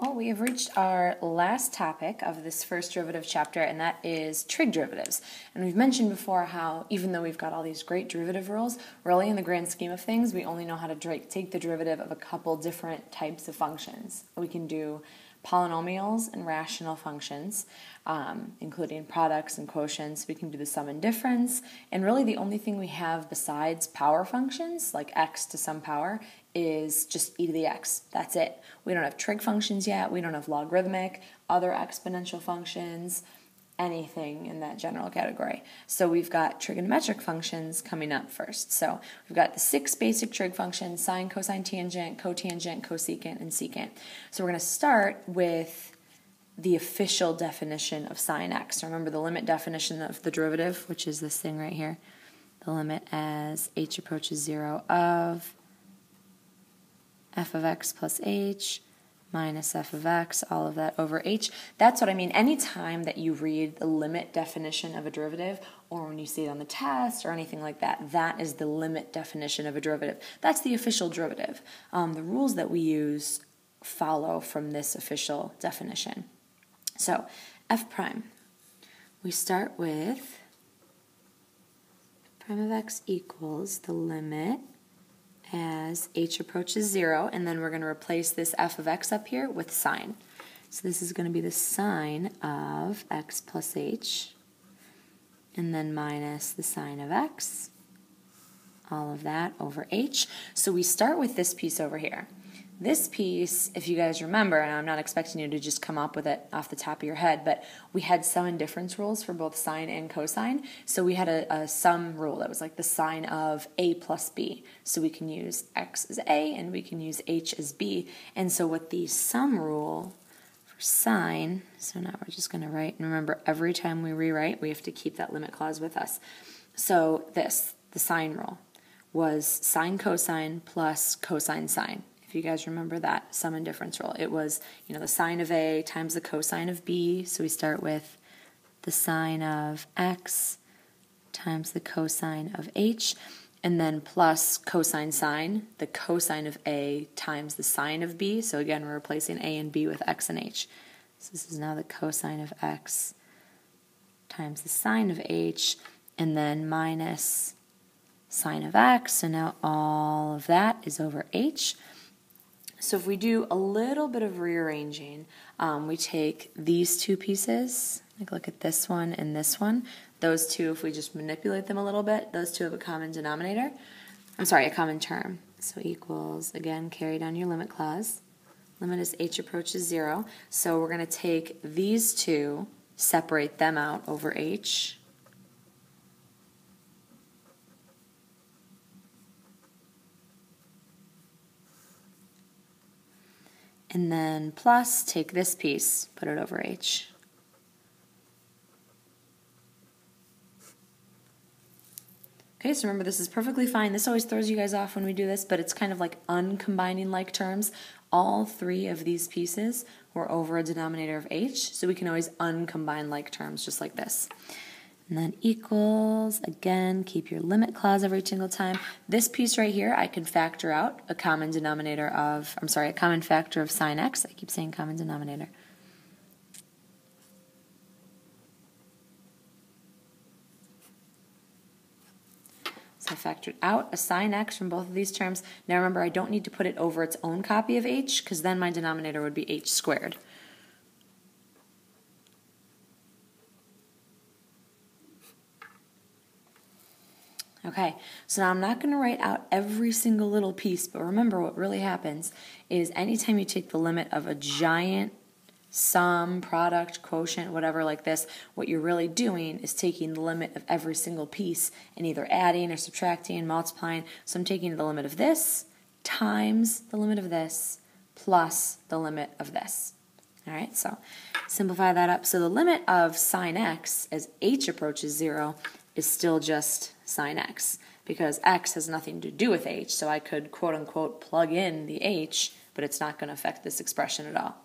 Well, we have reached our last topic of this first derivative chapter, and that is trig derivatives. And we've mentioned before how even though we've got all these great derivative rules, really in the grand scheme of things, we only know how to take the derivative of a couple different types of functions. We can do polynomials and rational functions, including products and quotients. We can do the sum and difference, and really the only thing we have besides power functions, like x to some power, is just e to the x. That's it. We don't have trig functions yet. We don't have logarithmic, other exponential functions, anything in that general category. So we've got trigonometric functions coming up first. So we've got the 6 basic trig functions: sine, cosine, tangent, cotangent, cosecant, and secant. So we're going to start with the official definition of sine x. Remember the limit definition of the derivative, which is this thing right here. The limit as h approaches 0 of f of x plus h minus f of x, all of that over h. That's what I mean. Anytime that you read the limit definition of a derivative, or when you see it on the test or anything like that, that is the limit definition of a derivative. That's the official derivative. The rules that we use follow from this official definition. So f prime, we start with prime of x equals the limit as h approaches 0, and then we're going to replace this f of x up here with sine. So this is going to be the sine of x plus h, and then minus the sine of x, all of that over h. So we start with this piece over here. This piece, if you guys remember, and I'm not expecting you to just come up with it off the top of your head, but we had sum and difference rules for both sine and cosine. So we had a sum rule that was like the sine of a plus b. So we can use x as a and we can use h as b. And so with the sum rule for sine, so now we're just going to write, and remember every time we rewrite, we have to keep that limit clause with us. So this, the sine rule, was sine cosine plus cosine sine. If you guys remember that sum and difference rule, it was, the sine of A times the cosine of B. So we start with the sine of X times the cosine of H, and then plus cosine sine, the cosine of A times the sine of B. So again, we're replacing A and B with X and H. So this is now the cosine of X times the sine of H, and then minus sine of X. So now all of that is over H. So if we do a little bit of rearranging, we take these two pieces, like look at this one and this one. Those two, if we just manipulate them a little bit, those two have a common denominator. A common term. So equals, again, carry down your limit clause. Limit as h approaches 0. So we're going to take these two, separate them out over h. And then plus, take this piece, put it over h. Okay, so remember this is perfectly fine. This always throws you guys off when we do this, but it's kind of like uncombining like terms. All three of these pieces were over a denominator of h, so we can always uncombine like terms just like this. And then equals, again, keep your limit clause every single time. This piece right here, I can factor out a common denominator of, a common factor of sine x. I keep saying common denominator. So I factored out a sine x from both of these terms. Now remember, I don't need to put it over its own copy of h, because then my denominator would be h squared. Okay, so now I'm not going to write out every single little piece, but remember what really happens is anytime you take the limit of a giant sum, product, quotient, whatever like this, what you're really doing is taking the limit of every single piece and either adding or subtracting and multiplying. So I'm taking the limit of this times the limit of this plus the limit of this. All right, so simplify that up. So the limit of sine x as h approaches 0 is still just sine x, because x has nothing to do with h, so I could quote-unquote plug in the h, but it's not going to affect this expression at all.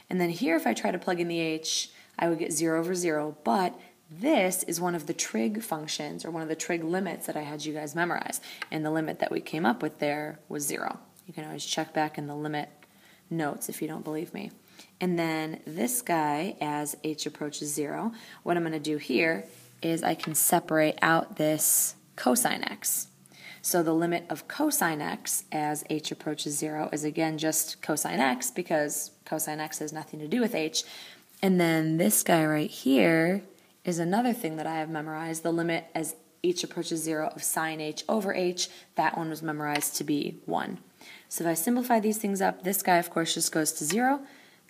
And then here, if I try to plug in the h, I would get 0 over 0, but this is one of the trig functions, or one of the trig limits that I had you guys memorize, and the limit that we came up with there was 0. You can always check back in the limit notes if you don't believe me. And then this guy as h approaches 0. What I'm going to do here is I can separate out this cosine x. So the limit of cosine x as h approaches 0 is again just cosine x because cosine x has nothing to do with h. And then this guy right here is another thing that I have memorized. The limit as h approaches 0 of sine h over h, that one was memorized to be 1. So if I simplify these things up, this guy of course just goes to 0.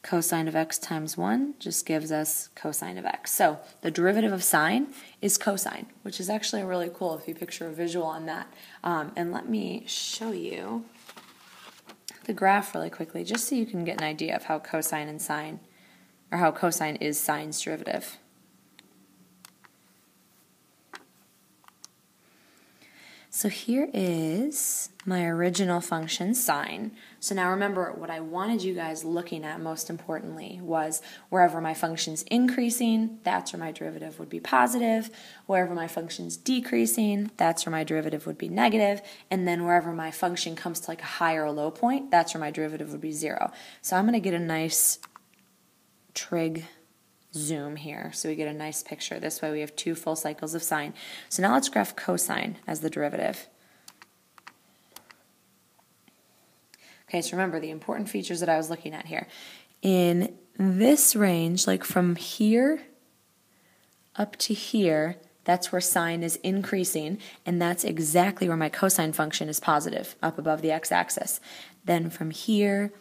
Cosine of x times 1 just gives us cosine of x. So the derivative of sine is cosine, which is actually really cool if you picture a visual on that. And let me show you the graph really quickly, just so you can get an idea of how cosine and sine, or how cosine is sine's derivative. So here is my original function, sine. So now remember, what I wanted you guys looking at most importantly was wherever my function's increasing, that's where my derivative would be positive. Wherever my function's decreasing, that's where my derivative would be negative. And then wherever my function comes to like a high or a low point, that's where my derivative would be 0. So I'm going to get a nice trig zoom here so we get a nice picture. This way we have 2 full cycles of sine. So now let's graph cosine as the derivative. Okay, so remember the important features that I was looking at here. In this range, like from here up to here, that's where sine is increasing, and that's exactly where my cosine function is positive, up above the x-axis. Then from here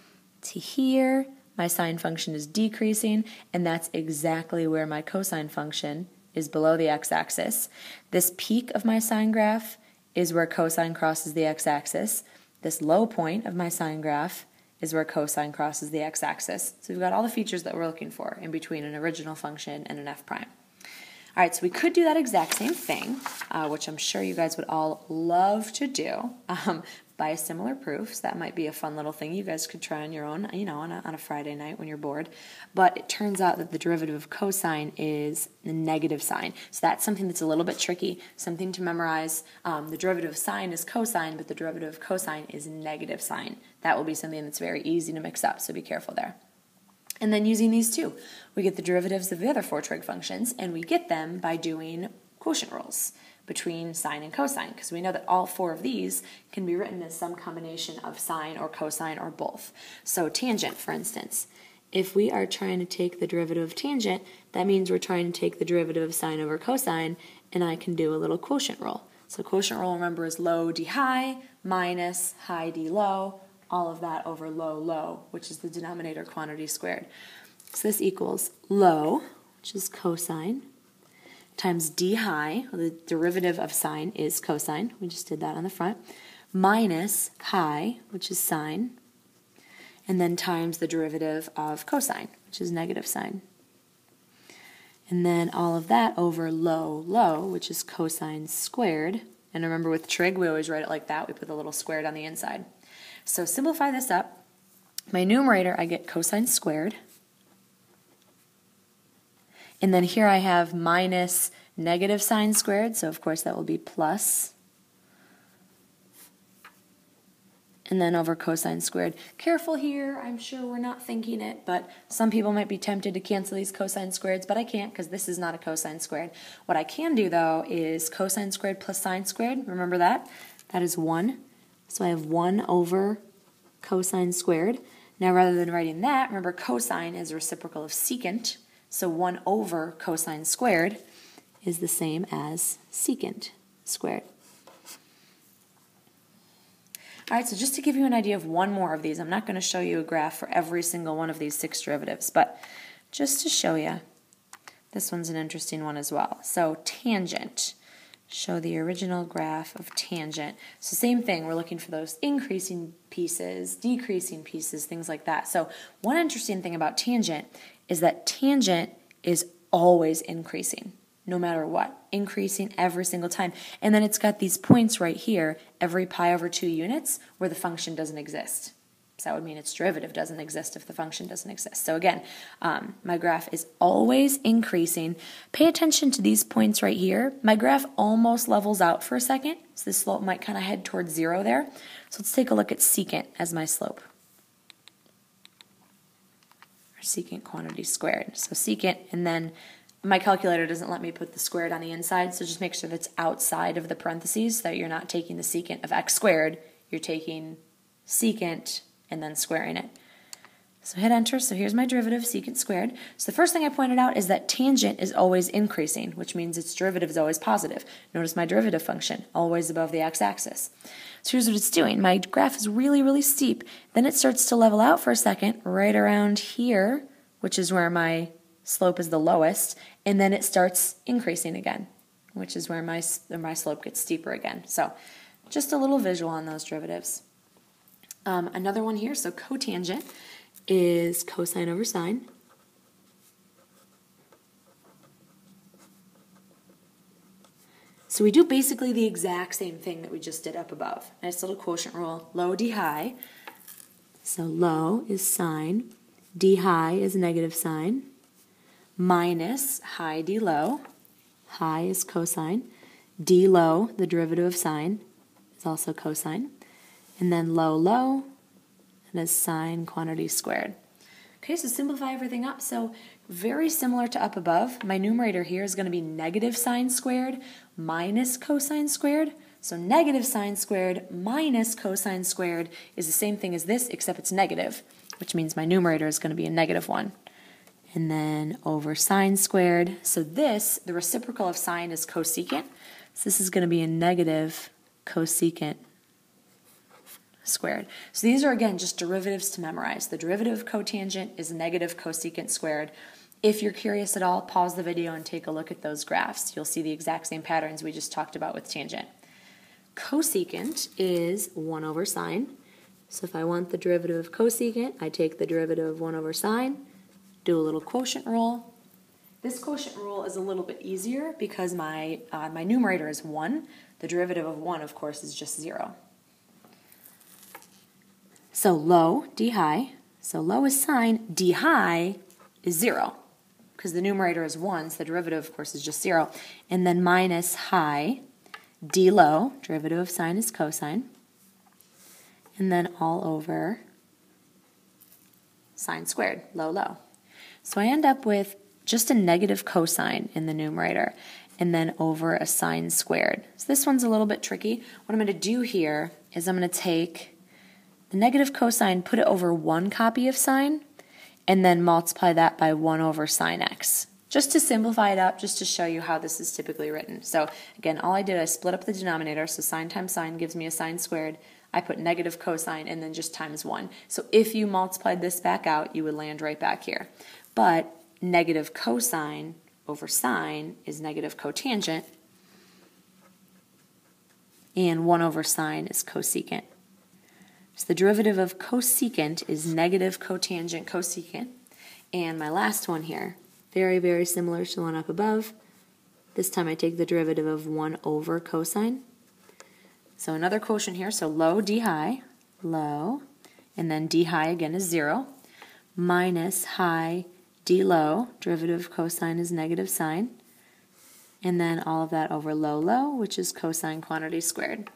to here, my sine function is decreasing, and that's exactly where my cosine function is below the x-axis. This peak of my sine graph is where cosine crosses the x-axis. This low point of my sine graph is where cosine crosses the x-axis. So we've got all the features that we're looking for in between an original function and an f prime. All right, so we could do that exact same thing, which I'm sure you guys would all love to do, by a similar proof. So that might be a fun little thing you guys could try on your own, you know, on a Friday night when you're bored. But it turns out that the derivative of cosine is the negative sine. So that's something that's a little bit tricky, something to memorize. The derivative of sine is cosine, but the derivative of cosine is negative sine. That will be something that's very easy to mix up, so be careful there. And then using these two, we get the derivatives of the other 4 trig functions, and we get them by doing quotient rules between sine and cosine, because we know that all 4 of these can be written as some combination of sine or cosine or both. So tangent, for instance, if we are trying to take the derivative of tangent, that means we're trying to take the derivative of sine over cosine, and I can do a little quotient rule. So quotient rule, remember, is low d high minus high d low, all of that over low low, which is the denominator quantity squared. So this equals low, which is cosine, times d high, well, the derivative of sine is cosine, we just did that on the front, minus high, which is sine, and then times the derivative of cosine, which is negative sine. And then all of that over low, low, which is cosine squared. And remember with trig, we always write it like that. We put the little squared on the inside. So simplify this up. My numerator, I get cosine squared. And then here I have minus negative sine squared, so of course that will be plus. And then over cosine squared. Careful here, I'm sure we're not thinking it, but some people might be tempted to cancel these cosine squareds, but I can't because this is not a cosine squared. What I can do though is cosine squared plus sine squared, remember that? That is 1. So I have 1 over cosine squared. Now rather than writing that, remember cosine is a reciprocal of secant, so 1 over cosine squared is the same as secant squared. All right, so just to give you an idea of one more of these, I'm not going to show you a graph for every single one of these 6 derivatives, but just to show you, this one's an interesting one as well. So tangent, show the original graph of tangent. So same thing, we're looking for those increasing pieces, decreasing pieces, things like that. So one interesting thing about tangent is that tangent is always increasing, no matter what, increasing every single time. And then it's got these points right here, every pi over 2 units, where the function doesn't exist. So that would mean its derivative doesn't exist if the function doesn't exist. So again, my graph is always increasing. Pay attention to these points right here. My graph almost levels out for a second, so the slope might kind of head towards 0 there. So let's take a look at secant as my slope. secant quantity squared. So secant, and then my calculator doesn't let me put the squared on the inside, so just make sure that's outside of the parentheses so that you're not taking the secant of x squared, you're taking secant and then squaring it. So hit enter, so here's my derivative, secant squared. So the first thing I pointed out is that tangent is always increasing, which means its derivative is always positive. Notice my derivative function, always above the x-axis. So here's what it's doing. My graph is really, really steep. Then it starts to level out for a second, right around here, which is where my slope is the lowest, and then it starts increasing again, which is where my slope gets steeper again. So just a little visual on those derivatives. Another one here, so cotangent is cosine over sine. So we do basically the exact same thing that we just did up above. Nice little quotient rule, low d high. So low is sine, d high is negative sine, minus high d low, high is cosine, d low, the derivative of sine, is also cosine, and then low low, and is sine quantity squared. Okay, so simplify everything up. So very similar to up above, my numerator here is going to be negative sine squared minus cosine squared. So negative sine squared minus cosine squared is the same thing as this, except it's negative, which means my numerator is going to be a negative 1. And then over sine squared. So this, the reciprocal of sine is cosecant. So this is going to be a negative cosecant squared. So these are, again, just derivatives to memorize. The derivative of cotangent is negative cosecant squared. If you're curious at all, pause the video and take a look at those graphs. You'll see the exact same patterns we just talked about with tangent. Cosecant is 1 over sine. So if I want the derivative of cosecant, I take the derivative of 1 over sine, do a little quotient rule. This quotient rule is a little bit easier because my numerator is 1. The derivative of 1, of course, is just 0. So low, d high, so low is sine, d high is 0, because the numerator is 1, so the derivative, of course, is just 0. And then minus high, d low, derivative of sine is cosine, and then all over sine squared, low, low. So I end up with just a negative cosine in the numerator, and then over a sine squared. So this one's a little bit tricky. What I'm going to do here is I'm going to take the negative cosine, put it over one copy of sine, and then multiply that by 1 over sine x. Just to simplify it up, just to show you how this is typically written. So again, all I did, I split up the denominator, so sine times sine gives me a sine squared. I put negative cosine and then just times 1. So if you multiplied this back out, you would land right back here. But negative cosine over sine is negative cotangent, and 1 over sine is cosecant. So the derivative of cosecant is negative cotangent cosecant. And my last one here, very, very similar to the one up above. This time I take the derivative of 1 over cosine. So another quotient here, so low d high, low, and then d high again is 0, minus high d low, derivative of cosine is negative sine, and then all of that over low low, which is cosine quantity squared.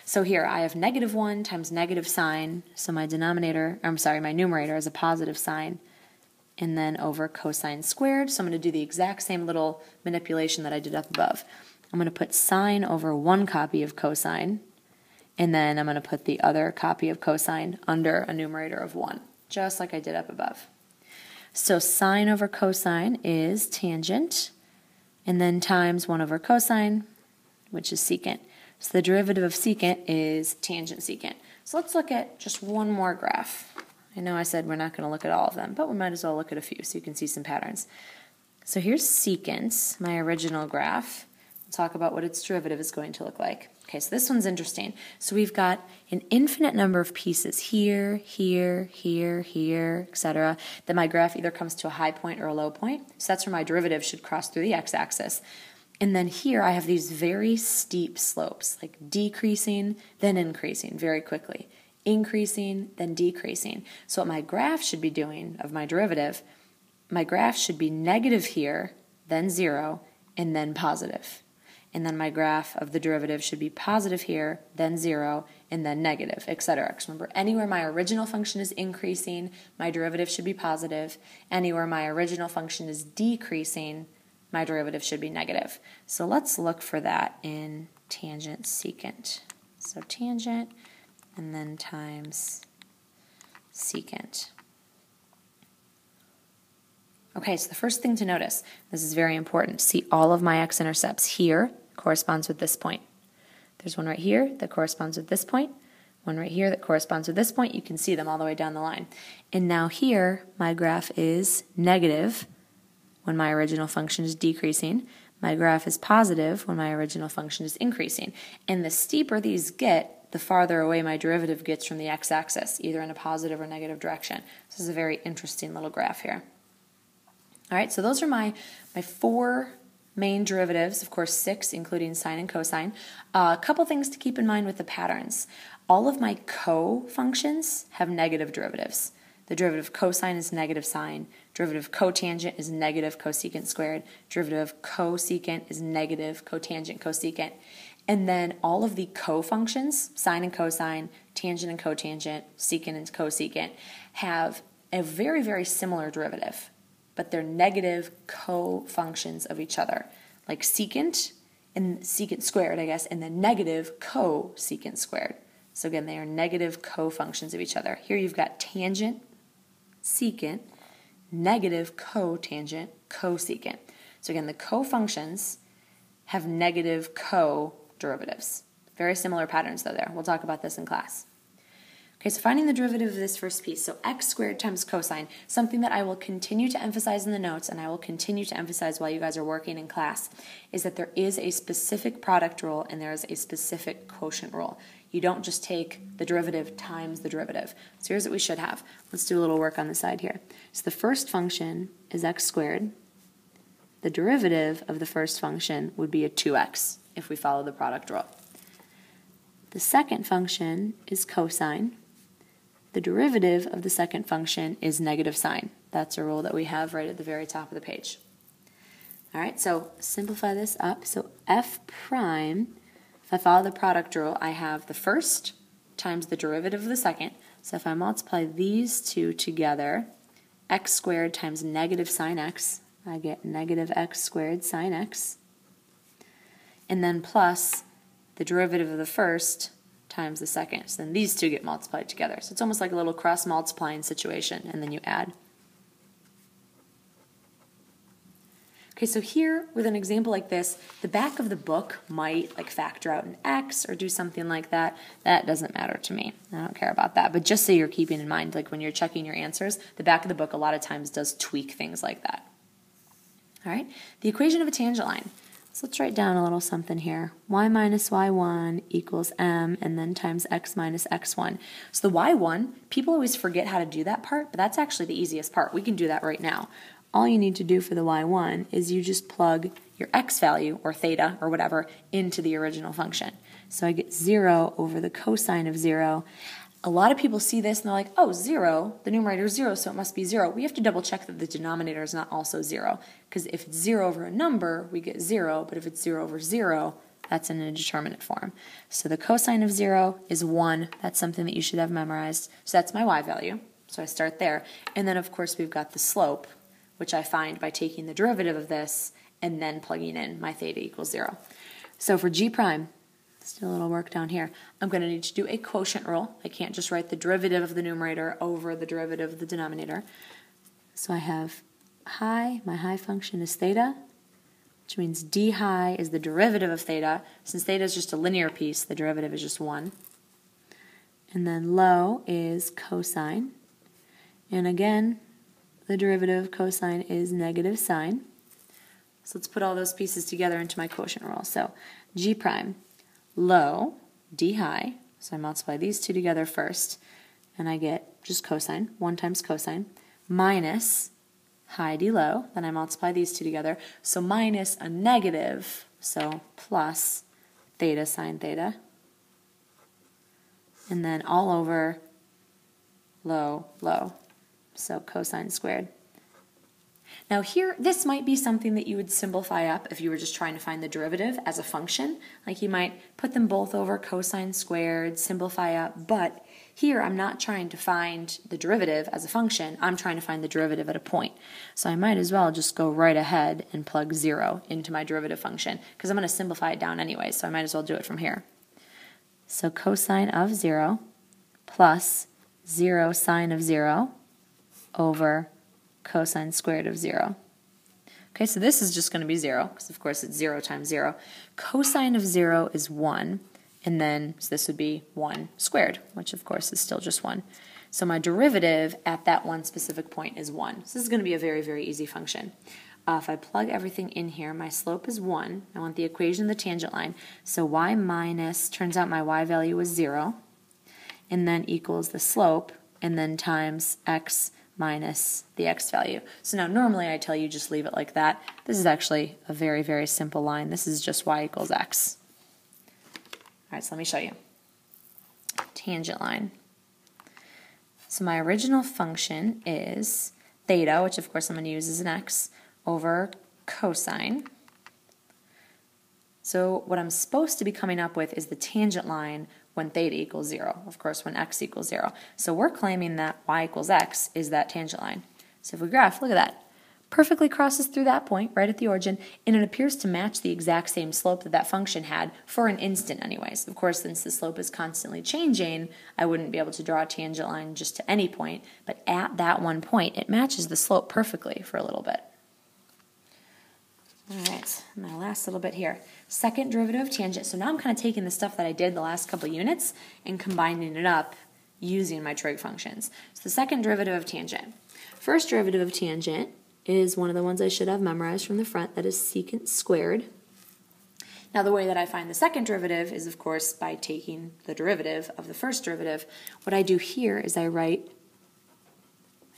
So here I have negative 1 times negative sine, so my numerator is a positive sine, and then over cosine squared. So I'm going to do the exact same little manipulation that I did up above. I'm going to put sine over one copy of cosine, and then I'm going to put the other copy of cosine under a numerator of 1, just like I did up above. So sine over cosine is tangent, and then times 1 over cosine, which is secant. So the derivative of secant is tangent secant. So let's look at just one more graph. I know I said we're not going to look at all of them, but we might as well look at a few so you can see some patterns. So here's secant, my original graph. We'll talk about what its derivative is going to look like. Okay, so this one's interesting. So we've got an infinite number of pieces here, here, here, here, etc. Then my graph either comes to a high point or a low point. So that's where my derivative should cross through the x-axis. And then here I have these very steep slopes, like decreasing, then increasing very quickly. Increasing, then decreasing. So what my graph should be doing of my derivative, my graph should be negative here, then 0, and then positive. and then my graph of the derivative should be positive here, then 0, and then negative, etc. Because remember, anywhere my original function is increasing, my derivative should be positive. Anywhere my original function is decreasing, my derivative should be negative. So let's look for that in tangent secant. So tangent, and then times secant. Okay, so the first thing to notice, this is very important, see all of my x-intercepts here corresponds with this point. There's one right here that corresponds with this point, one right here that corresponds with this point. You can see them all the way down the line. And now here, my graph is negative when my original function is decreasing. My graph is positive when my original function is increasing. And the steeper these get, the farther away my derivative gets from the x-axis, either in a positive or negative direction. This is a very interesting little graph here. All right, so those are my 4 main derivatives, of course 6, including sine and cosine. A couple things to keep in mind with the patterns. All of my co-functions have negative derivatives. The derivative of cosine is negative sine. Derivative of cotangent is negative cosecant squared. Derivative of cosecant is negative cotangent cosecant. And then all of the co-functions, sine and cosine, tangent and cotangent, secant and cosecant, have a very, very similar derivative, but they're negative co-functions of each other, like secant and secant squared, I guess, and then negative cosecant squared. So again, they are negative co-functions of each other. Here you've got tangent, secant, negative cotangent, cosecant. So again, the co-functions have negative co-derivatives. Very similar patterns though there. We'll talk about this in class. Okay, so finding the derivative of this first piece, so x squared times cosine, something that I will continue to emphasize in the notes and I will continue to emphasize while you guys are working in class, is that there is a specific product rule and there is a specific quotient rule. You don't just take the derivative times the derivative. So here's what we should have. Let's do a little work on the side here. So the first function is x squared. The derivative of the first function would be a 2x if we follow the product rule. The second function is cosine. The derivative of the second function is negative sine. That's a rule that we have right at the very top of the page. All right, so simplify this up. So f prime, if I follow the product rule, I have the first times the derivative of the second. So if I multiply these two together, x squared times negative sine x, I get negative x squared sine x. And then plus the derivative of the first times the second. So then these two get multiplied together. So it's almost like a little cross-multiplying situation, and then you add. Okay, so here, with an example like this, the back of the book might like factor out an x or do something like that. That doesn't matter to me. I don't care about that. But just so you're keeping in mind, like when you're checking your answers, the back of the book a lot of times does tweak things like that. All right, the equation of a tangent line. So let's write down a little something here. Y minus y1 equals m, and then times x minus x1. So the y1, people always forget how to do that part, but that's actually the easiest part. We can do that right now. All you need to do for the y1 is you just plug your x value, or theta, or whatever, into the original function. So I get 0 over the cosine of 0. A lot of people see this and they're like, oh, 0, the numerator is 0, so it must be 0. We have to double check that the denominator is not also 0, because if it's 0 over a number, we get 0, but if it's 0 over 0, that's in an indeterminate form. So the cosine of 0 is 1. That's something that you should have memorized. So that's my y value. So I start there. And then, of course, we've got the slope, which I find by taking the derivative of this and then plugging in my theta equals 0. So for g prime, let's do a little work down here. I'm going to need to do a quotient rule. I can't just write the derivative of the numerator over the derivative of the denominator. So I have my high function is theta, which means d high is the derivative of theta. Since theta is just a linear piece, the derivative is just 1. And then low is cosine. And again, the derivative of cosine is negative sine. So let's put all those pieces together into my quotient rule. So g prime, low, d high, so I multiply these two together first, and I get just cosine, 1 times cosine, minus high d low, then I multiply these two together, so minus a negative, so plus theta sine theta, and then all over low, low, so cosine squared. Now here, this might be something that you would simplify up if you were just trying to find the derivative as a function. Like you might put them both over cosine squared, simplify up, but here I'm not trying to find the derivative as a function, I'm trying to find the derivative at a point. So I might as well just go right ahead and plug 0 into my derivative function, because I'm going to simplify it down anyway, so I might as well do it from here. So cosine of 0 plus 0 sine of 0 over cosine squared of 0. Okay, so this is just going to be 0, because of course it's 0 times 0. Cosine of 0 is 1, and then so this would be 1 squared, which of course is still just 1. So my derivative at that one specific point is 1. So this is going to be a very, very easy function. If I plug everything in here, my slope is 1. I want the equation of the tangent line. So y minus, turns out my y value was 0, and then equals the slope, and then times x minus the x value. So now normally I tell you just leave it like that. This is actually a very, very simple line. This is just y equals x. All right, so let me show you. Tangent line. So my original function is theta, which of course I'm going to use as an x, over cosine. So what I'm supposed to be coming up with is the tangent line when theta equals 0, of course when x equals 0. So we're claiming that y equals x is that tangent line. So if we graph, look at that. Perfectly crosses through that point, right at the origin, and it appears to match the exact same slope that that function had for an instant anyways. Of course, since the slope is constantly changing, I wouldn't be able to draw a tangent line just to any point, but at that one point, it matches the slope perfectly for a little bit. All right, my last little bit here. Second derivative of tangent. So now I'm kind of taking the stuff that I did the last couple units and combining it up using my trig functions. So the second derivative of tangent. First derivative of tangent is one of the ones I should have memorized from the front, that is secant squared. Now the way that I find the second derivative is of course by taking the derivative of the first derivative. What I do here is I write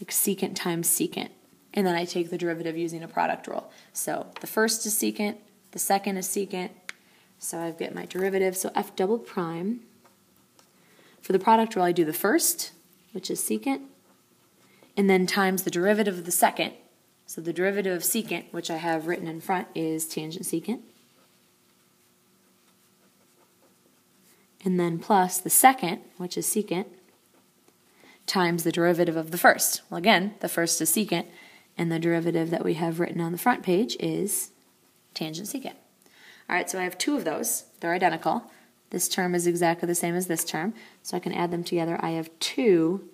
like secant times secant, and then I take the derivative using a product rule. So the first is secant, the second is secant, so I get my derivative, so f double prime. For the product rule I do the first, which is secant, and then times the derivative of the second. So the derivative of secant, which I have written in front, is tangent secant. And then plus the second, which is secant, times the derivative of the first. Well, again, the first is secant, and the derivative that we have written on the front page is tangent secant. All right, so I have two of those. They're identical. This term is exactly the same as this term, so I can add them together. I have 2,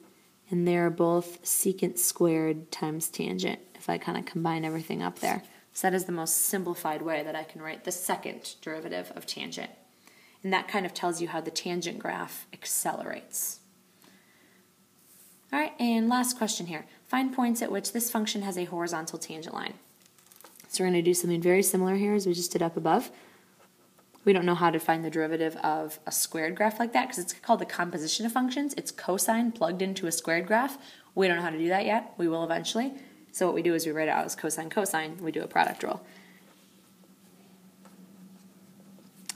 and they're both secant squared times tangent, if I kind of combine everything up there. So that is the most simplified way that I can write the second derivative of tangent. And that kind of tells you how the tangent graph accelerates. All right, and last question here. Find points at which this function has a horizontal tangent line. So we're going to do something very similar here as we just did up above. We don't know how to find the derivative of a squared graph like that because it's called the composition of functions. It's cosine plugged into a squared graph. We don't know how to do that yet. We will eventually. So what we do is we write it out as cosine, cosine. We do a product rule.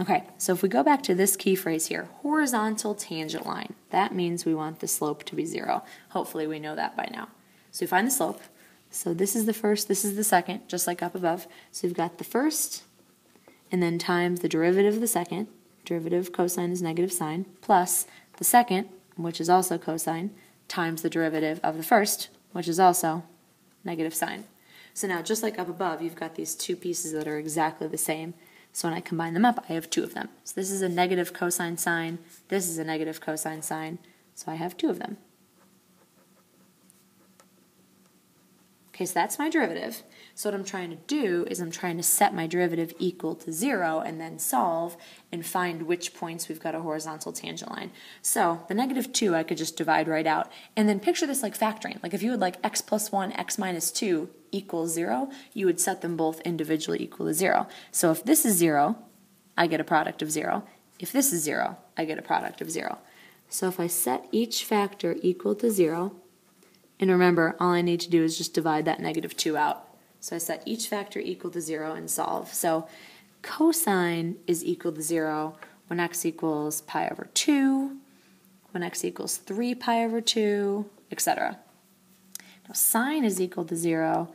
Okay, so if we go back to this key phrase here, horizontal tangent line, that means we want the slope to be 0. Hopefully we know that by now. So we find the slope. So this is the first, this is the second, just like up above. So we've got the first, and then times the derivative of the second. Derivative of cosine is negative sine, plus the second, which is also cosine, times the derivative of the first, which is also negative sine. So now, just like up above, you've got these two pieces that are exactly the same. So when I combine them up, I have 2 of them. So this is a negative cosine sine, this is a negative cosine sine, so I have 2 of them. Okay, so that's my derivative. So what I'm trying to do is I'm trying to set my derivative equal to 0 and then solve and find which points we've got a horizontal tangent line. So the negative 2 I could just divide right out. And then picture this like factoring. Like if you would like x plus 1, x minus 2 equals 0, you would set them both individually equal to 0. So if this is 0, I get a product of 0. If this is 0, I get a product of 0. So if I set each factor equal to 0, and remember, all I need to do is just divide that negative 2 out. So I set each factor equal to 0 and solve. So cosine is equal to 0 when x equals pi over 2, when x equals 3 pi over 2, etc. Now sine is equal to 0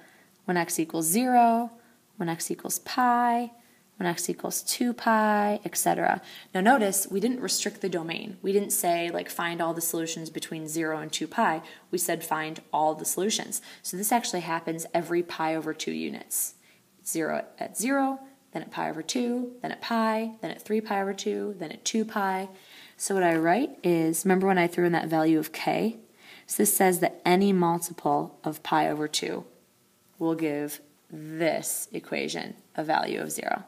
when x equals 0, when x equals pi, when x equals 2 pi, etc. Now notice, we didn't restrict the domain. We didn't say, like, find all the solutions between 0 and 2 pi. We said find all the solutions. So this actually happens every pi over 2 units. 0 at 0, then at pi over 2, then at pi, then at 3 pi over 2, then at 2 pi. So what I write is, remember when I threw in that value of k? So this says that any multiple of pi over 2 will give this equation a value of 0.